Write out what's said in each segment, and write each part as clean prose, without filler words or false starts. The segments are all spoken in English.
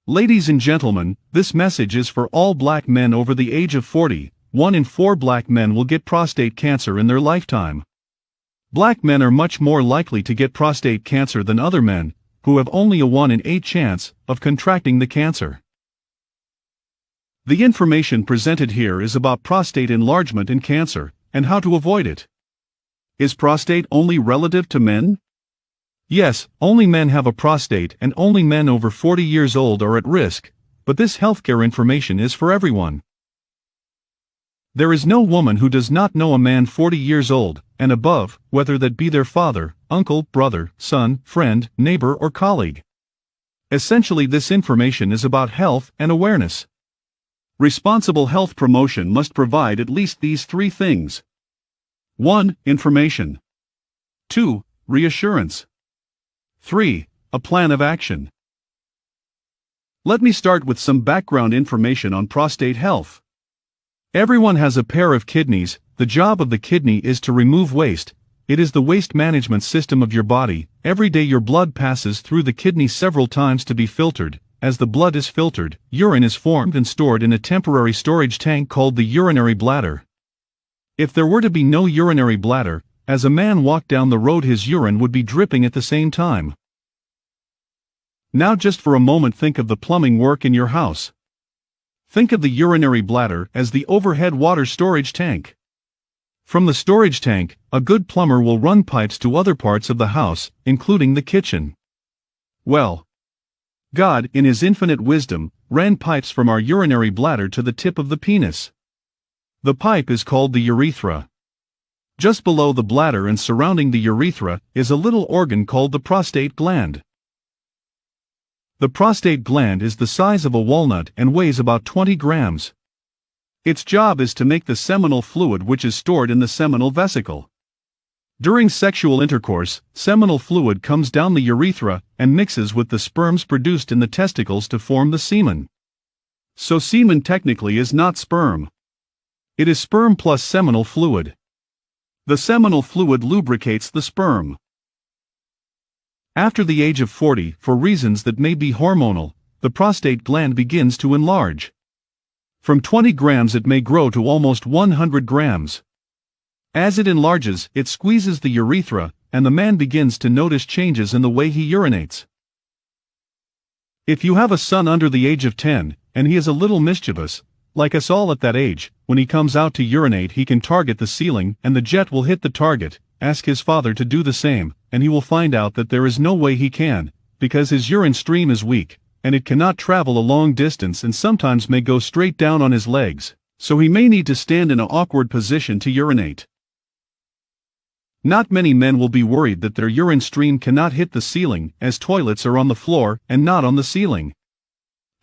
Ladies and gentlemen, this message is for all black men over the age of 40. 1 in 4 black men will get prostate cancer in their lifetime. Black men are much more likely to get prostate cancer than other men, who have only a 1 in 8 chance of contracting the cancer. The information presented here is about prostate enlargement and cancer, and how to avoid it. Is prostate only relative to men? Yes, only men have a prostate and only men over 40 years old are at risk, but this healthcare information is for everyone. There is no woman who does not know a man 40 years old and above, whether that be their father, uncle, brother, son, friend, neighbor or colleague. Essentially, this information is about health and awareness. Responsible health promotion must provide at least these 3 things. 1. Information. 2. Reassurance. 3. A plan of action. Let me start with some background information on prostate health. Everyone has a pair of kidneys. The job of the kidney is to remove waste. It is the waste management system of your body. Every day your blood passes through the kidney several times to be filtered. As the blood is filtered, urine is formed and stored in a temporary storage tank called the urinary bladder. If there were to be no urinary bladder, as a man walked down the road his urine would be dripping at the same time. Now just for a moment think of the plumbing work in your house. Think of the urinary bladder as the overhead water storage tank. From the storage tank, a good plumber will run pipes to other parts of the house, including the kitchen. Well, God, in His infinite wisdom, ran pipes from our urinary bladder to the tip of the penis. The pipe is called the urethra. Just below the bladder and surrounding the urethra is a little organ called the prostate gland. The prostate gland is the size of a walnut and weighs about 20 grams. Its job is to make the seminal fluid which is stored in the seminal vesicle. During sexual intercourse, seminal fluid comes down the urethra and mixes with the sperms produced in the testicles to form the semen. So semen technically is not sperm. It is sperm plus seminal fluid. The seminal fluid lubricates the sperm. After the age of 40, for reasons that may be hormonal, the prostate gland begins to enlarge. From 20 grams it may grow to almost 100 grams. As it enlarges, it squeezes the urethra, and the man begins to notice changes in the way he urinates. If you have a son under the age of 10, and he is a little mischievous, like us all at that age, when he comes out to urinate he can target the ceiling and the jet will hit the target. Ask his father to do the same, and he will find out that there is no way he can, because his urine stream is weak, and it cannot travel a long distance and sometimes may go straight down on his legs, so he may need to stand in an awkward position to urinate. Not many men will be worried that their urine stream cannot hit the ceiling, as toilets are on the floor and not on the ceiling.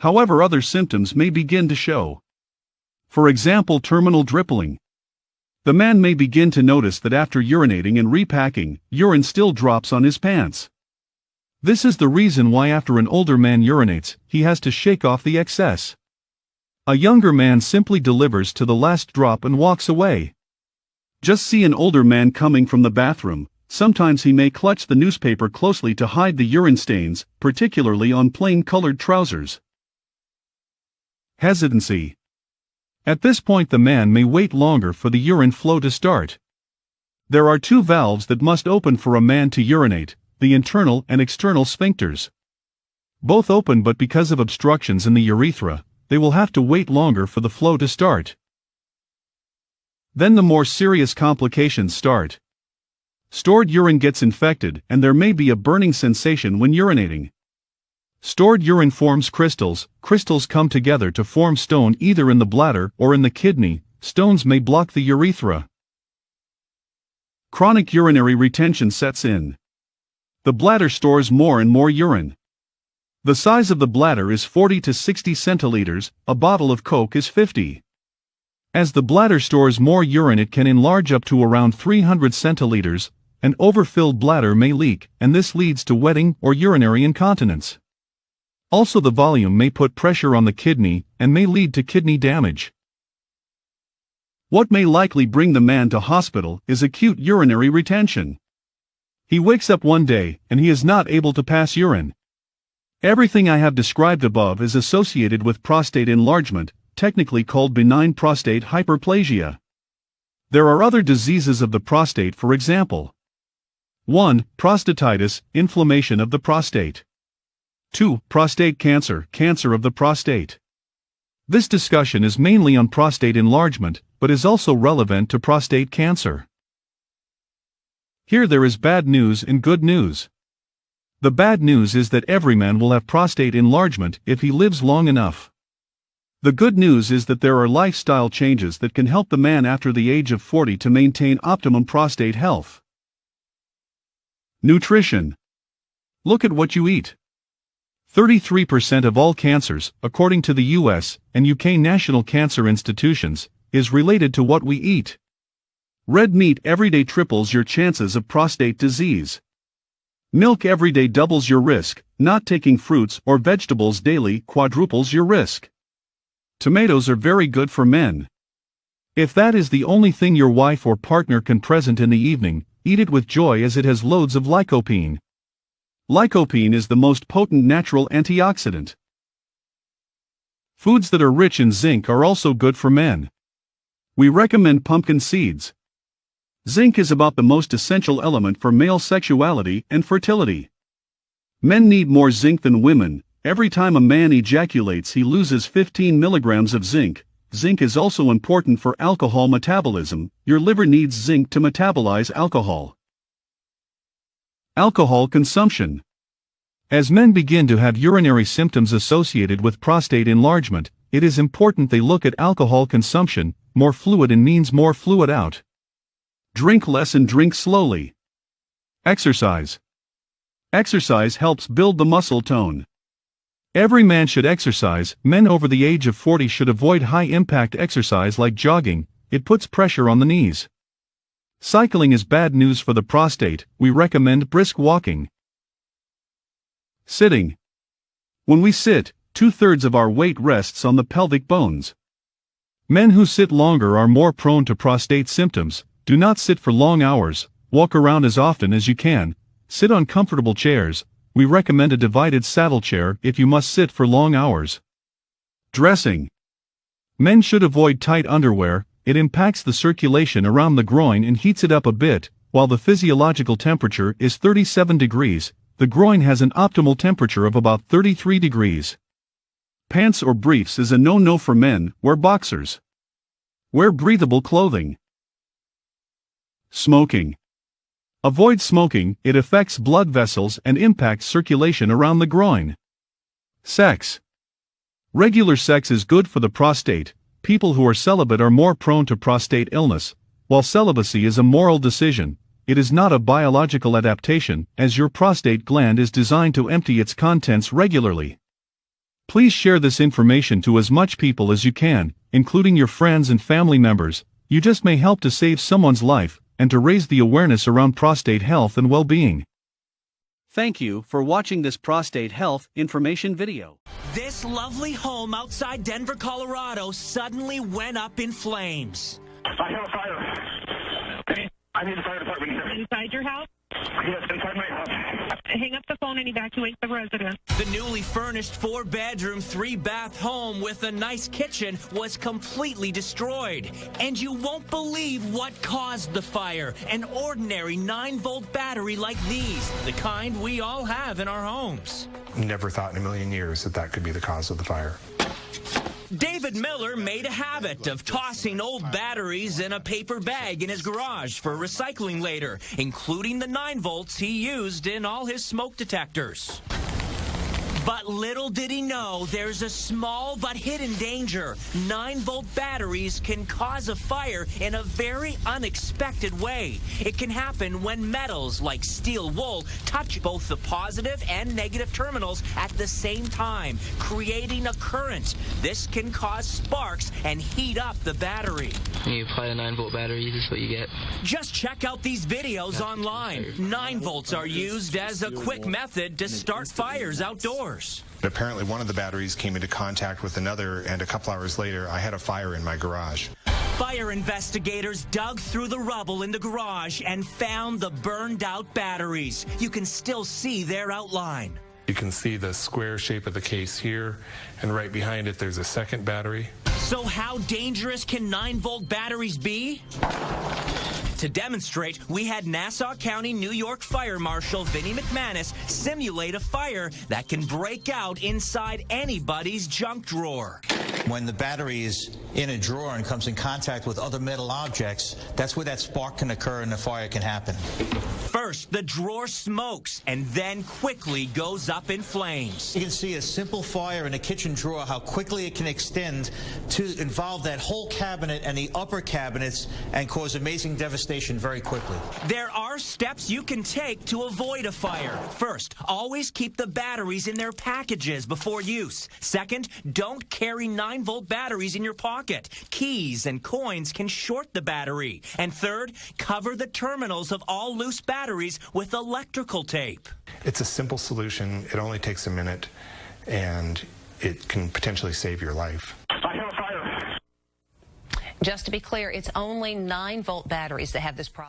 However, other symptoms may begin to show. For example, terminal dripping. The man may begin to notice that after urinating and repacking, urine still drops on his pants. This is the reason why after an older man urinates, he has to shake off the excess. A younger man simply delivers to the last drop and walks away. Just see an older man coming from the bathroom. Sometimes he may clutch the newspaper closely to hide the urine stains, particularly on plain-colored trousers. Hesitancy. At this point the man may wait longer for the urine flow to start. There are 2 valves that must open for a man to urinate, the internal and external sphincters. Both open, but because of obstructions in the urethra, they will have to wait longer for the flow to start. Then the more serious complications start. Stored urine gets infected and there may be a burning sensation when urinating. Stored urine forms crystals. Crystals come together to form stone either in the bladder or in the kidney. Stones may block the urethra. Chronic urinary retention sets in. The bladder stores more and more urine. The size of the bladder is 40 to 60 centiliters, a bottle of Coke is 50. As the bladder stores more urine it can enlarge up to around 300 centiliters. An overfilled bladder may leak, and this leads to wetting or urinary incontinence. Also, the volume may put pressure on the kidney and may lead to kidney damage. What may likely bring the man to hospital is acute urinary retention. He wakes up one day and he is not able to pass urine. Everything I have described above is associated with prostate enlargement, technically called benign prostate hyperplasia. There are other diseases of the prostate, for example. 1. Prostatitis, inflammation of the prostate. 2. Prostate cancer, cancer of the prostate. This discussion is mainly on prostate enlargement, but is also relevant to prostate cancer. Here there is bad news and good news. The bad news is that every man will have prostate enlargement if he lives long enough. The good news is that there are lifestyle changes that can help the man after the age of 40 to maintain optimum prostate health. Nutrition. Look at what you eat. 33% of all cancers, according to the US and UK National Cancer Institutions, is related to what we eat. Red meat every day triples your chances of prostate disease. Milk every day doubles your risk, not taking fruits or vegetables daily quadruples your risk. Tomatoes are very good for men. If that is the only thing your wife or partner can present in the evening, eat it with joy as it has loads of lycopene. Lycopene is the most potent natural antioxidant. Foods that are rich in zinc are also good for men. We recommend pumpkin seeds. Zinc is about the most essential element for male sexuality and fertility. Men need more zinc than women. Every time a man ejaculates, he loses 15 milligrams of zinc. Zinc is also important for alcohol metabolism. Your liver needs zinc to metabolize alcohol. Alcohol consumption. As men begin to have urinary symptoms associated with prostate enlargement, it is important they look at alcohol consumption. More fluid in means more fluid out. Drink less and drink slowly. Exercise. Exercise helps build the muscle tone. Every man should exercise. Men over the age of 40 should avoid high-impact exercise like jogging. It puts pressure on the knees. Cycling is bad news for the prostate. We recommend brisk walking. Sitting. When we sit, 2/3 of our weight rests on the pelvic bones. Men who sit longer are more prone to prostate symptoms. Do not sit for long hours. Walk around as often as you can. Sit on comfortable chairs. We recommend a divided saddle chair if you must sit for long hours. Dressing. Men should avoid tight underwear. It impacts the circulation around the groin and heats it up a bit. While the physiological temperature is 37 degrees, the groin has an optimal temperature of about 33 degrees. Pants or briefs is a no-no for men. Wear boxers. Wear breathable clothing. Smoking. Avoid smoking. It affects blood vessels and impacts circulation around the groin. Sex. Regular sex is good for the prostate. People who are celibate are more prone to prostate illness. While celibacy is a moral decision, it is not a biological adaptation, as your prostate gland is designed to empty its contents regularly. Please share this information to as much people as you can, including your friends and family members. You just may help to save someone's life and to raise the awareness around prostate health and well-being. Thank you for watching this prostate health information video. This lovely home outside Denver, Colorado suddenly went up in flames. I have a fire. I need the fire department here. Inside your house? Yes, inside my house. Hang up the phone and evacuate the residence. The newly furnished 4-bedroom, 3-bath home with a nice kitchen was completely destroyed. And you won't believe what caused the fire. An ordinary 9-volt battery like these, the kind we all have in our homes. Never thought in a million years that that could be the cause of the fire. David Miller made a habit of tossing old batteries in a paper bag in his garage for recycling later, including the 9 volts he used in all his smoke detectors. But little did he know, there's a small but hidden danger. 9-volt batteries can cause a fire in a very unexpected way. It can happen when metals like steel wool touch both the positive and negative terminals at the same time, creating a current. This can cause sparks and heat up the battery. When you apply a 9-volt battery, this is what you get. Just check out these videos online. 9 volts are used as a quick method to start fires outdoors. Apparently one of the batteries came into contact with another, and a couple hours later I had a fire in my garage. Fire investigators dug through the rubble in the garage and found the burned out batteries. You can still see their outline. You can see the square shape of the case here, and right behind it there's a second battery. So how dangerous can 9-volt batteries be? To demonstrate, we had Nassau County, New York Fire Marshal Vinnie McManus simulate a fire that can break out inside anybody's junk drawer. When the battery is in a drawer and comes in contact with other metal objects, that's where that spark can occur and the fire can happen. First, the drawer smokes and then quickly goes up in flames. You can see a simple fire in a kitchen drawer, how quickly it can extend to involve that whole cabinet and the upper cabinets and cause amazing devastation very quickly. There are steps you can take to avoid a fire. First, always keep the batteries in their packages before use. Second, don't carry 9-volt batteries in your pocket. Keys and coins can short the battery. And third, cover the terminals of all loose batteries with electrical tape. It's a simple solution. It only takes a minute, and it can potentially save your life. I have a fire. Just to be clear, it's only 9-volt batteries that have this problem.